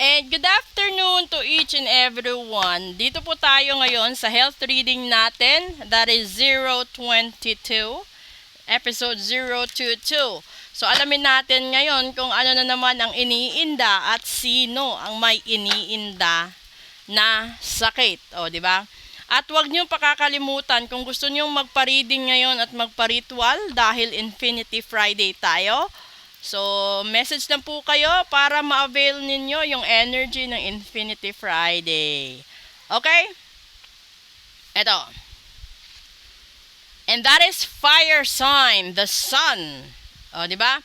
And good afternoon to each and everyone. Dito po tayo ngayon sa health reading natin. That is 022, episode 022. So alamin natin ngayon kung ano na naman ang iniinda at sino ang may iniinda na sakit. O, di ba? At huwag niyong pakakalimutan kung gusto niyong magpa-reading ngayon at magpa-ritual dahil Infinity Friday tayo. So, message lang po kayo para ma-avail ninyo yung energy ng Infinity Friday. Okay? Ito. And that is fire sign, the sun. O, di ba?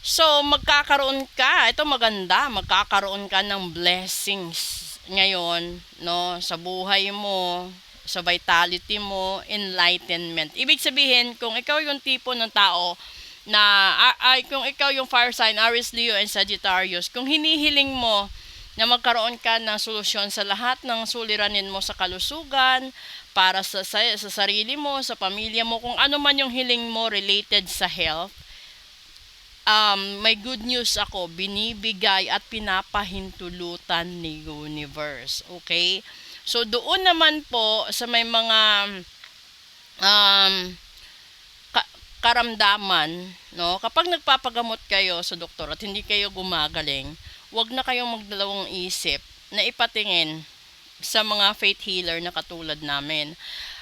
So, magkakaroon ka, ito maganda, magkakaroon ka ng blessings ngayon, no, sa buhay mo, sa vitality mo, enlightenment. Ibig sabihin, kung ikaw yung tipo ng tao na kung ikaw yung fire sign, Aries, Leo, and Sagittarius, kung hinihiling mo na magkaroon ka ng solusyon sa lahat ng suliranin mo sa kalusugan, para sa sarili mo, sa pamilya mo, kung ano man yung hiling mo related sa health, may good news ako, binibigay at pinapahintulutan ni universe. Okay? So, doon naman po sa may mga karamdaman, no? Kapag nagpapagamot kayo sa doktor at hindi kayo gumagaling, huwag na kayong magdalawang isip na ipatingin sa mga faith healer na katulad namin.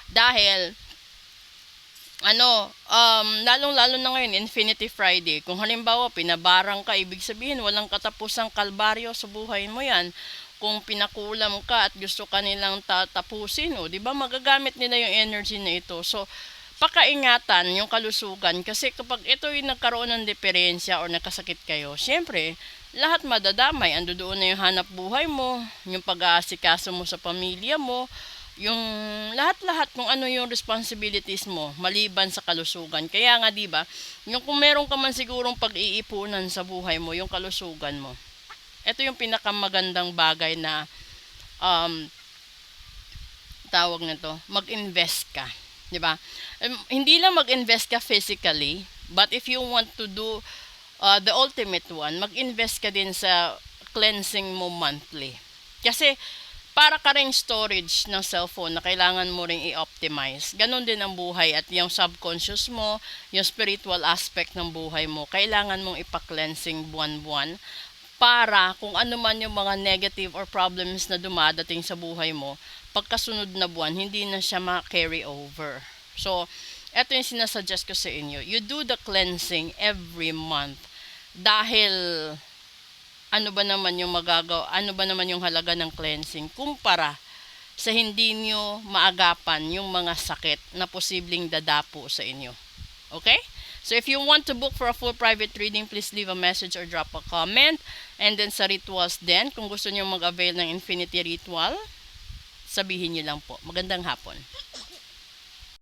Dahil lalong-lalo na ngayon, Infinity Friday. Kung halimbawa, pinabarang ka, ibig sabihin, walang katapusang kalbaryo sa buhay mo yan. Kung pinakulam ka at gusto ka nilang tatapusin, di ba, magagamit nila yung energy na ito. So, pakaingatan yung kalusugan. Kasi kapag ito yung nagkaroon ng diferensya o nakasakit kayo, syempre, lahat madadamay. Ando doon na yung hanap buhay mo, yung pag-aasikaso mo sa pamilya mo, yung lahat-lahat kung ano yung responsibilities mo maliban sa kalusugan. Kaya nga, di ba, yung kung meron ka man sigurong pag-iipunan sa buhay mo, yung kalusugan mo. Ito yung pinakamagandang bagay na tawag na to, mag-invest ka, di ba? Hindi lang mag-invest ka physically, but if you want to do the ultimate one, mag-invest ka din sa cleansing mo monthly. Kasi para ka rin storage ng cellphone na kailangan mo rin i-optimize. Ganon din ang buhay at yung subconscious mo, yung spiritual aspect ng buhay mo, kailangan mong ipa-cleansing buwan-buwan para kung ano man yung mga negative or problems na dumadating sa buhay mo, pagkasunod na buwan, hindi na siya ma-carry over. So, ito yung sinasuggest ko sa inyo. You do the cleansing every month. Dahil ano ba naman yung halaga ng cleansing kumpara sa hindi nyo maagapan yung mga sakit na posibleng dadapo sa inyo. Okay? So if you want to book for a full private reading, please leave a message or drop a comment. And then sa rituals din, kung gusto nyo mag-avail ng Infinity Ritual, sabihin nyo lang po. Magandang hapon.